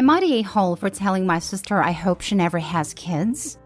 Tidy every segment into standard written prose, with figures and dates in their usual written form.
Am I the a-hole for telling my sister I hope she never has kids?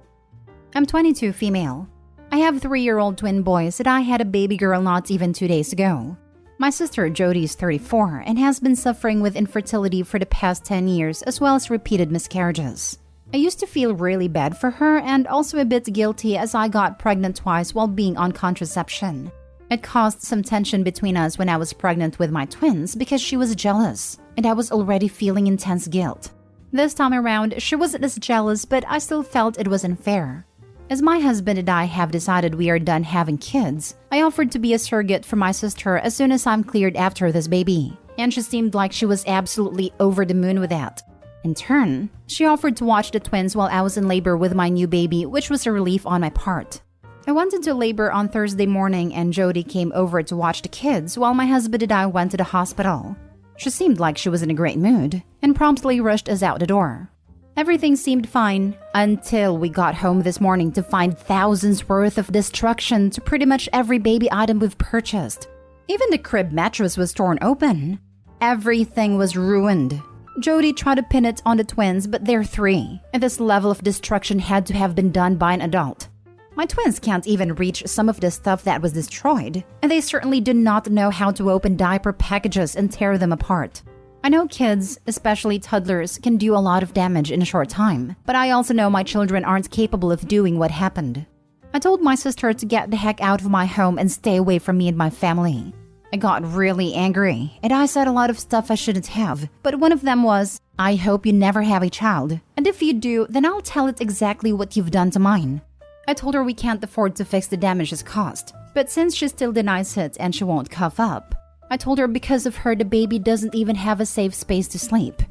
I'm 22, female. I have 3-year-old twin boys that I had a baby girl not even 2 days ago. My sister Jody is 34 and has been suffering with infertility for the past 10 years as well as repeated miscarriages. I used to feel really bad for her and also a bit guilty as I got pregnant twice while being on contraception. It caused some tension between us when I was pregnant with my twins because she was jealous, and I was already feeling intense guilt. This time around, she wasn't as jealous, but I still felt it was unfair. As my husband and I have decided we are done having kids, I offered to be a surrogate for my sister as soon as I'm cleared after this baby, and she seemed like she was absolutely over the moon with that. In turn, she offered to watch the twins while I was in labor with my new baby, which was a relief on my part. I went into labor on Thursday morning and Jody came over to watch the kids while my husband and I went to the hospital. She seemed like she was in a great mood and promptly rushed us out the door. Everything seemed fine until we got home this morning to find thousands worth of destruction to pretty much every baby item we've purchased. Even the crib mattress was torn open. Everything was ruined. Jody tried to pin it on the twins, but they're 3, and this level of destruction had to have been done by an adult. My twins can't even reach some of the stuff that was destroyed, and they certainly do not know how to open diaper packages and tear them apart. I know kids, especially toddlers, can do a lot of damage in a short time, but I also know my children aren't capable of doing what happened. I told my sister to get the heck out of my home and stay away from me and my family. I got really angry, and I said a lot of stuff I shouldn't have, but one of them was, I hope you never have a child, and if you do, then I'll tell it exactly what you've done to mine. I told her we can't afford to fix the damages caused, but since she still denies it and she won't cough up, I told her because of her the baby doesn't even have a safe space to sleep.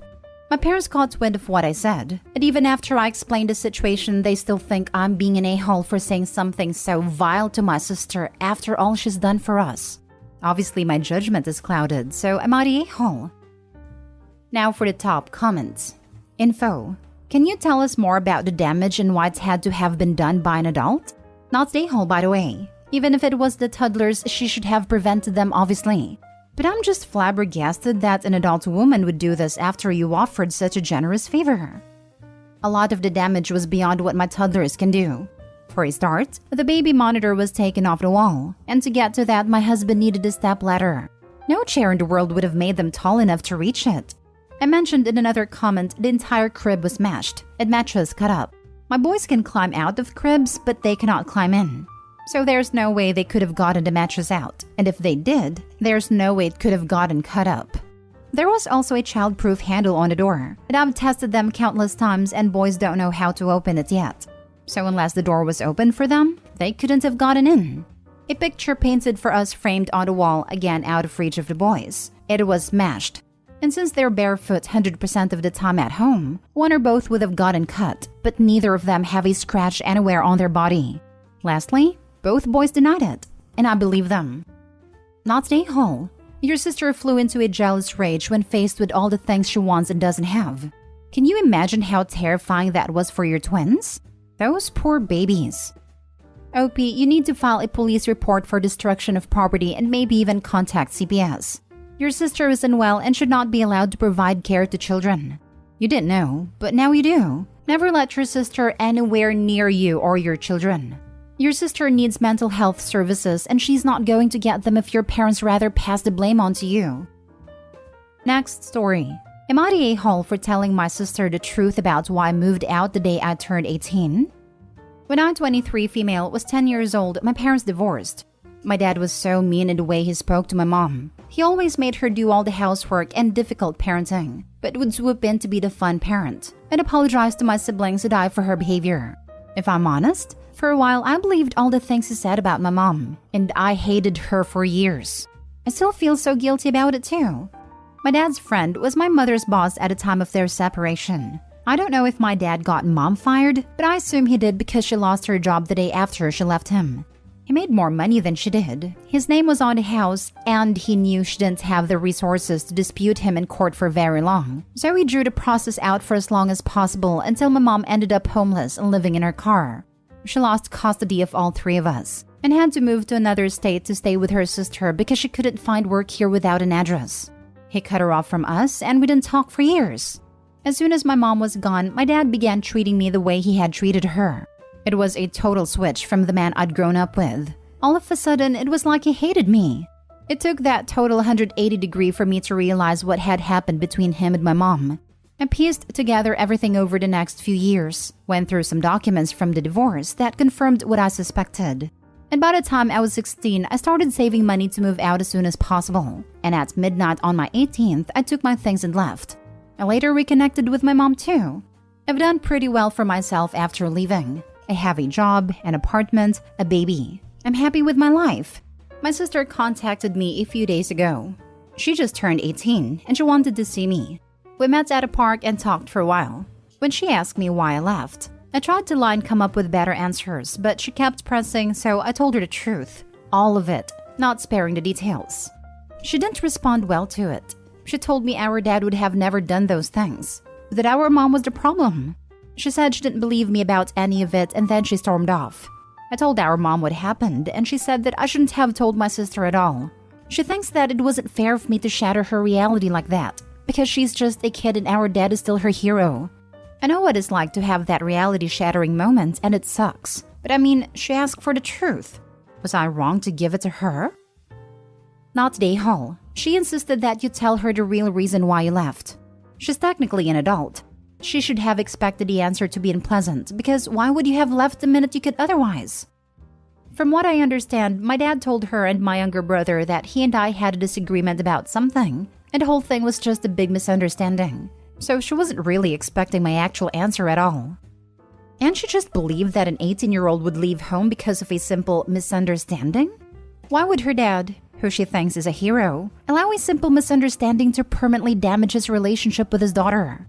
My parents caught wind of what I said, and even after I explained the situation, they still think I'm being an a-hole for saying something so vile to my sister after all she's done for us. Obviously, my judgment is clouded, so am I the a-hole? Now for the top comments. Info. Can you tell us more about the damage and why it had to have been done by an adult? Not the a-hole, by the way. Even if it was the toddlers, she should have prevented them, obviously. But I'm just flabbergasted that an adult woman would do this after you offered such a generous favor. A lot of the damage was beyond what my toddlers can do. For a start, the baby monitor was taken off the wall, and to get to that, my husband needed a step ladder. No chair in the world would have made them tall enough to reach it. I mentioned in another comment the entire crib was smashed and mattress cut up. My boys can climb out of cribs, but they cannot climb in. So there's no way they could have gotten the mattress out, and if they did, there's no way it could have gotten cut up. There was also a child-proof handle on the door, and I've tested them countless times and boys don't know how to open it yet. So unless the door was open for them, they couldn't have gotten in. A picture painted for us framed on the wall, again out of reach of the boys. It was smashed. And since they're barefoot 100% of the time at home, one or both would have gotten cut, but neither of them have a scratch anywhere on their body. Lastly, both boys denied it, and I believe them. Not the a-hole. Your sister flew into a jealous rage when faced with all the things she wants and doesn't have. Can you imagine how terrifying that was for your twins? Those poor babies. OP, you need to file a police report for destruction of property and maybe even contact CPS. Your sister is unwell and should not be allowed to provide care to children. You didn't know, but now you do. Never let your sister anywhere near you or your children. Your sister needs mental health services and she's not going to get them if your parents rather pass the blame on to you. Next story. Am I the a-hole for telling my sister the truth about why I moved out the day I turned 18? When I, 23 female, was 10 years old, my parents divorced. My dad was so mean in the way he spoke to my mom. He always made her do all the housework and difficult parenting, but would swoop in to be the fun parent and apologize to my siblings and I for her behavior. If I'm honest, for a while I believed all the things he said about my mom, and I hated her for years. I still feel so guilty about it too. My dad's friend was my mother's boss at the time of their separation. I don't know if my dad got mom fired, but I assume he did because she lost her job the day after she left him. He made more money than she did. His name was on the house, and he knew she didn't have the resources to dispute him in court for very long. So he drew the process out for as long as possible until my mom ended up homeless and living in her car. She lost custody of all 3 of us and had to move to another state to stay with her sister because she couldn't find work here without an address. He cut her off from us and we didn't talk for years. As soon as my mom was gone, my dad began treating me the way he had treated her. It was a total switch from the man I'd grown up with. All of a sudden, it was like he hated me. It took that total 180 degree for me to realize what had happened between him and my mom. I pieced together everything over the next few years, went through some documents from the divorce that confirmed what I suspected. And by the time I was 16, I started saving money to move out as soon as possible. And at midnight on my 18th, I took my things and left. I later reconnected with my mom too. I've done pretty well for myself after leaving. I have a job, an apartment, a baby. I'm happy with my life. My sister contacted me a few days ago. She just turned 18 and she wanted to see me. We met at a park and talked for a while. When she asked me why I left, I tried to lie and come up with better answers, but she kept pressing, so I told her the truth. All of it, not sparing the details. She didn't respond well to it. She told me our dad would have never done those things, that our mom was the problem. She said she didn't believe me about any of it, and then she stormed off. I told our mom what happened, and she said that I shouldn't have told my sister at all. She thinks that it wasn't fair for me to shatter her reality like that, because she's just a kid and our dad is still her hero. I know what it's like to have that reality-shattering moment, and it sucks. But I mean, she asked for the truth. Was I wrong to give it to her? Not day Hall. She insisted that you tell her the real reason why you left. She's technically an adult. She should have expected the answer to be unpleasant, because why would you have left the minute you could otherwise? From what I understand, my dad told her and my younger brother that he and I had a disagreement about something, and the whole thing was just a big misunderstanding. So she wasn't really expecting my actual answer at all. And she just believed that an 18-year-old would leave home because of a simple misunderstanding? Why would her dad, who she thinks is a hero, allow a simple misunderstanding to permanently damage his relationship with his daughter?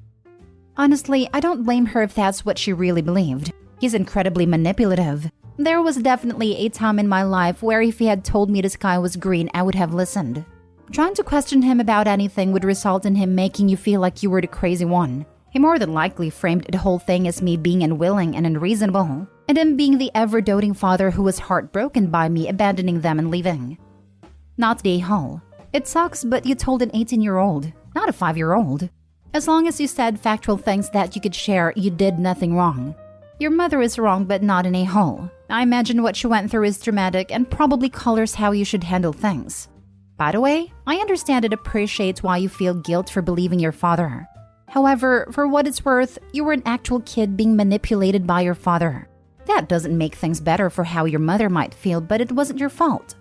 Honestly, I don't blame her if that's what she really believed. He's incredibly manipulative. There was definitely a time in my life where if he had told me the sky was green, I would have listened. Trying to question him about anything would result in him making you feel like you were the crazy one. He more than likely framed the whole thing as me being unwilling and unreasonable, and him being the ever-doting father who was heartbroken by me abandoning them and leaving. Not day Hall. It sucks, but you told an 18-year-old, not a 5-year-old. As long as you said factual things that you could share, you did nothing wrong. Your mother is wrong, but not an a-hole. I imagine what she went through is dramatic and probably colors how you should handle things. By the way, I understand and appreciate why you feel guilt for believing your father. However, for what it's worth, you were an actual kid being manipulated by your father. That doesn't make things better for how your mother might feel, but it wasn't your fault.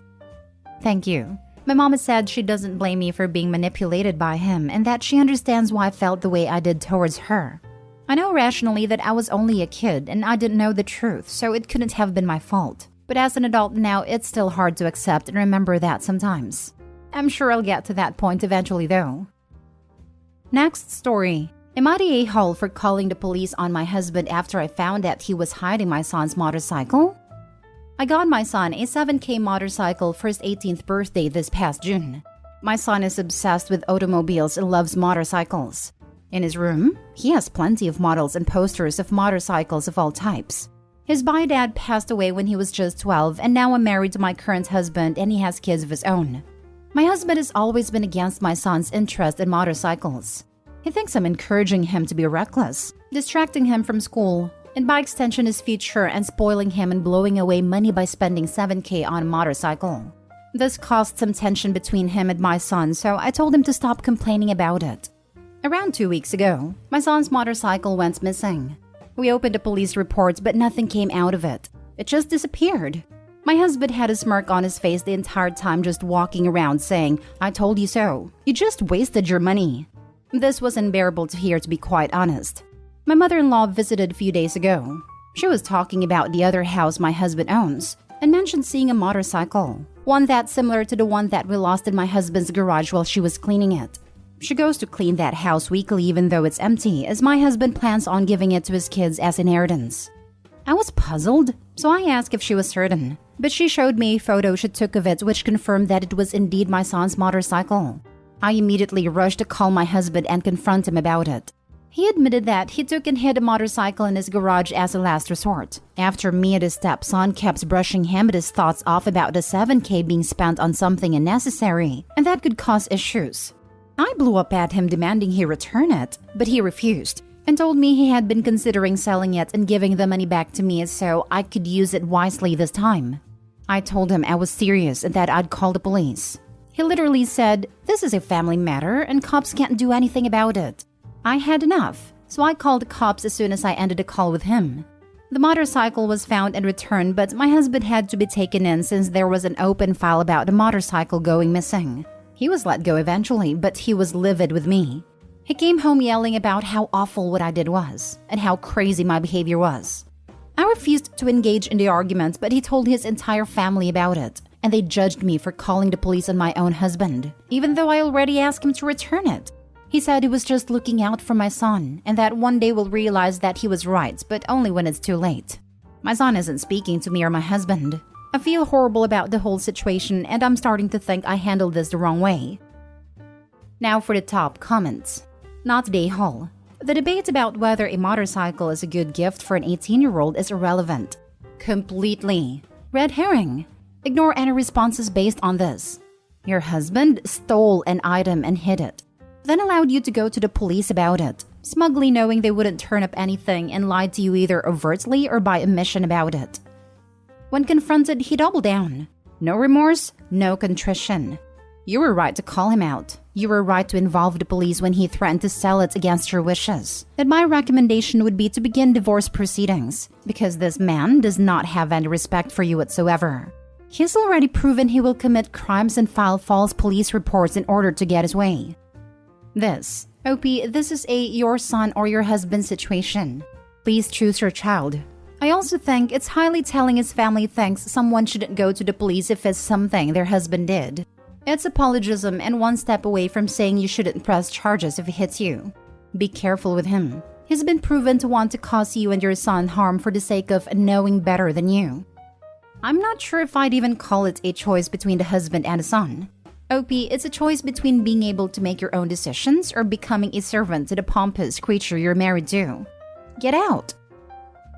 Thank you. My mom has said she doesn't blame me for being manipulated by him and that she understands why I felt the way I did towards her. I know rationally that I was only a kid and I didn't know the truth, so it couldn't have been my fault. But as an adult now, it's still hard to accept and remember that sometimes. I'm sure I'll get to that point eventually though. Next story. Am I the a-hole for calling the police on my husband after I found that he was hiding my son's motorcycle? I got my son a 7K motorcycle for his 18th birthday this past June. My son is obsessed with automobiles and loves motorcycles. In his room, he has plenty of models and posters of motorcycles of all types. His bi-dad passed away when he was just 12, and now I'm married to my current husband and he has kids of his own. My husband has always been against my son's interest in motorcycles. He thinks I'm encouraging him to be reckless, distracting him from school, and by extension his future, and spoiling him and blowing away money by spending 7K on a motorcycle. This caused some tension between him and my son, so I told him to stop complaining about it. Around 2 weeks ago, my son's motorcycle went missing. We opened a police report, but nothing came out of it. It just disappeared. My husband had a smirk on his face the entire time, just walking around saying, "I told you so. You just wasted your money." This was unbearable to hear, to be quite honest. My mother-in-law visited a few days ago. She was talking about the other house my husband owns and mentioned seeing a motorcycle, one that's similar to the one that we lost in my husband's garage while she was cleaning it. She goes to clean that house weekly even though it's empty, as my husband plans on giving it to his kids as inheritance. I was puzzled, so I asked if she was certain, but she showed me a photo she took of it which confirmed that it was indeed my son's motorcycle. I immediately rushed to call my husband and confront him about it. He admitted that he took and hid a motorcycle in his garage as a last resort, after me and his stepson kept brushing him and his thoughts off about the 7K being spent on something unnecessary, and that could cause issues. I blew up at him demanding he return it, but he refused and told me he had been considering selling it and giving the money back to me so I could use it wisely this time. I told him I was serious and that I'd call the police. He literally said, "This is a family matter and cops can't do anything about it." I had enough, so I called the cops as soon as I ended the call with him. The motorcycle was found and returned, but my husband had to be taken in since there was an open file about the motorcycle going missing. He was let go eventually, but he was livid with me. He came home yelling about how awful what I did was, and how crazy my behavior was. I refused to engage in the argument, but he told his entire family about it, and they judged me for calling the police on my own husband, even though I already asked him to return it. He said he was just looking out for my son, and that one day we'll realize that he was right, but only when it's too late. My son isn't speaking to me or my husband. I feel horrible about the whole situation, and I'm starting to think I handled this the wrong way. Now for the top comments. Not Day Hall. The debate about whether a motorcycle is a good gift for an 18-year-old is irrelevant. Completely. Red herring. Ignore any responses based on this. Your husband stole an item and hid it, then allowed you to go to the police about it, smugly knowing they wouldn't turn up anything and lied to you either overtly or by omission about it. When confronted, he doubled down. No remorse, no contrition. You were right to call him out. You were right to involve the police when he threatened to sell it against your wishes. And my recommendation would be to begin divorce proceedings, because this man does not have any respect for you whatsoever. He's already proven he will commit crimes and file false police reports in order to get his way. This is a your son or your husband situation. Please choose your child. I also think it's highly telling his family thinks someone shouldn't go to the police if it's something their husband did. It's apologism and one step away from saying you shouldn't press charges if he hits you. Be careful with him. He's been proven to want to cause you and your son harm for the sake of knowing better than you. I'm not sure if I'd even call it a choice between the husband and the son. It's a choice between being able to make your own decisions or becoming a servant to the pompous creature you're married to. Get out.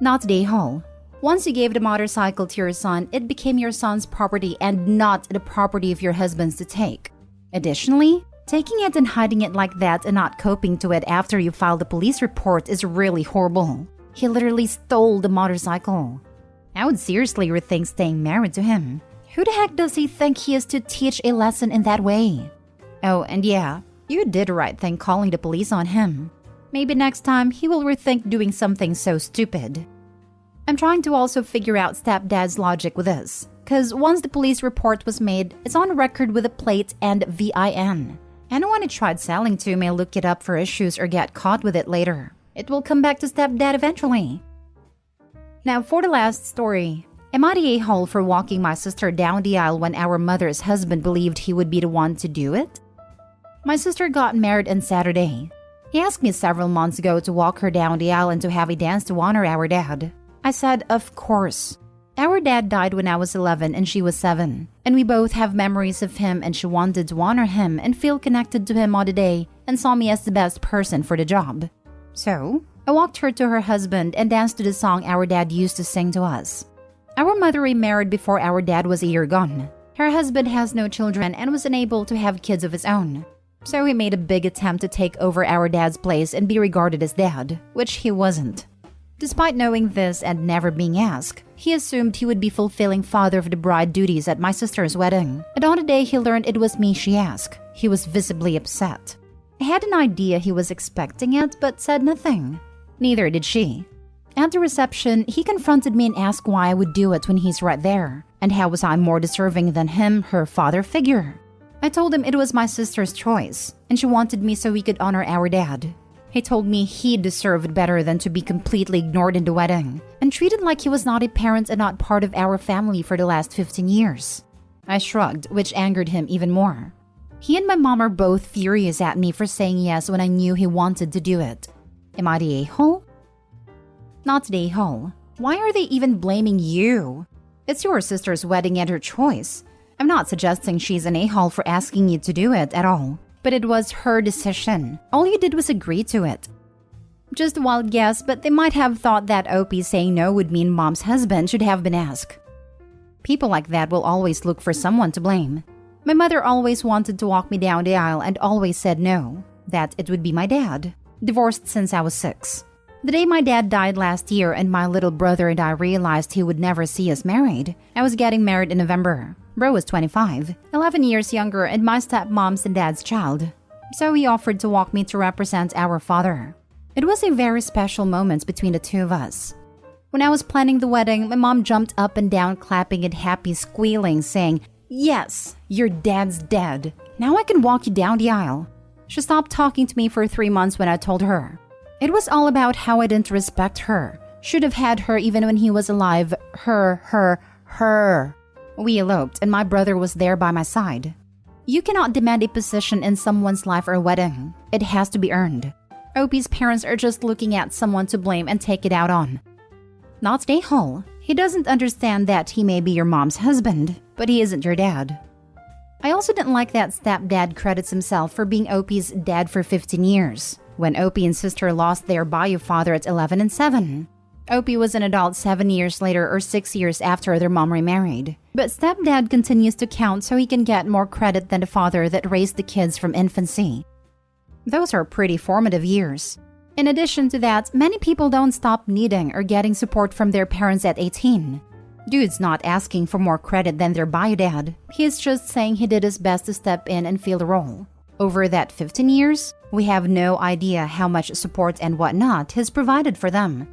Not Day Hall. Once you gave the motorcycle to your son, it became your son's property and not the property of your husband's to take. Additionally, taking it and hiding it like that and not coping to it after you filed the police report is really horrible. He literally stole the motorcycle. I would seriously rethink staying married to him. Who the heck does he think he is to teach a lesson in that way? Oh, and yeah, you did the right thing calling the police on him. Maybe next time he will rethink doing something so stupid. I'm trying to also figure out stepdad's logic with this, because once the police report was made, it's on record with a plate and VIN. Anyone it tried selling to may look it up for issues or get caught with it later. It will come back to stepdad eventually. Now for the last story. Am I the a-hole for walking my sister down the aisle when our mother's husband believed he would be the one to do it? My sister got married on Saturday. He asked me several months ago to walk her down the aisle and to have a dance to honor our dad. I said, of course. Our dad died when I was 11 and she was 7, and we both have memories of him, and she wanted to honor him and feel connected to him on the day and saw me as the best person for the job. So, I walked her to her husband and danced to the song our dad used to sing to us. Our mother remarried before our dad was a year gone. Her husband has no children and was unable to have kids of his own. So he made a big attempt to take over our dad's place and be regarded as dad, which he wasn't. Despite knowing this and never being asked, he assumed he would be fulfilling father of the bride duties at my sister's wedding. And on the day he learned it was me she asked, he was visibly upset. I had an idea he was expecting it, but said nothing. Neither did she. At the reception, he confronted me and asked why I would do it when he's right there, and how was I more deserving than him, her father figure. I told him it was my sister's choice, and she wanted me so we could honor our dad. He told me he deserved better than to be completely ignored in the wedding and treated like he was not a parent and not part of our family for the last 15 years. I shrugged, which angered him even more. He and my mom are both furious at me for saying yes when I knew he wanted to do it. Am I the a-hole? Not the a-hole. Why are they even blaming you? It's your sister's wedding and her choice. I'm not suggesting she's an a-hole for asking you to do it at all. But it was her decision. All you did was agree to it. Just a wild guess, but they might have thought that Opie saying no would mean mom's husband should have been asked. People like that will always look for someone to blame. My mother always wanted to walk me down the aisle and always said no, that it would be my dad, divorced since I was 6. The day my dad died last year and my little brother and I realized he would never see us married, I was getting married in November. Bro was 25, 11 years younger and my stepmom's and dad's child. So he offered to walk me to represent our father. It was a very special moment between the two of us. When I was planning the wedding, my mom jumped up and down clapping and happy squealing, saying, "Yes, your dad's dead. Now I can walk you down the aisle." She stopped talking to me for 3 months when I told her. It was all about how I didn't respect her. Should have had her even when he was alive. Her. We eloped and my brother was there by my side. You cannot demand a position in someone's life or wedding. It has to be earned. Opie's parents are just looking at someone to blame and take it out on. Not a-hole. He doesn't understand that he may be your mom's husband, but he isn't your dad. I also didn't like that stepdad credits himself for being Opie's dad for 15 years, when Opie and sister lost their bio father at 11 and 7. Opie was an adult 7 years later or 6 years after their mom remarried. But stepdad continues to count so he can get more credit than the father that raised the kids from infancy. Those are pretty formative years. In addition to that, many people don't stop needing or getting support from their parents at 18. Dude's not asking for more credit than their bio dad. He's just saying he did his best to step in and fill the role. Over that 15 years, we have no idea how much support and whatnot he's provided for them.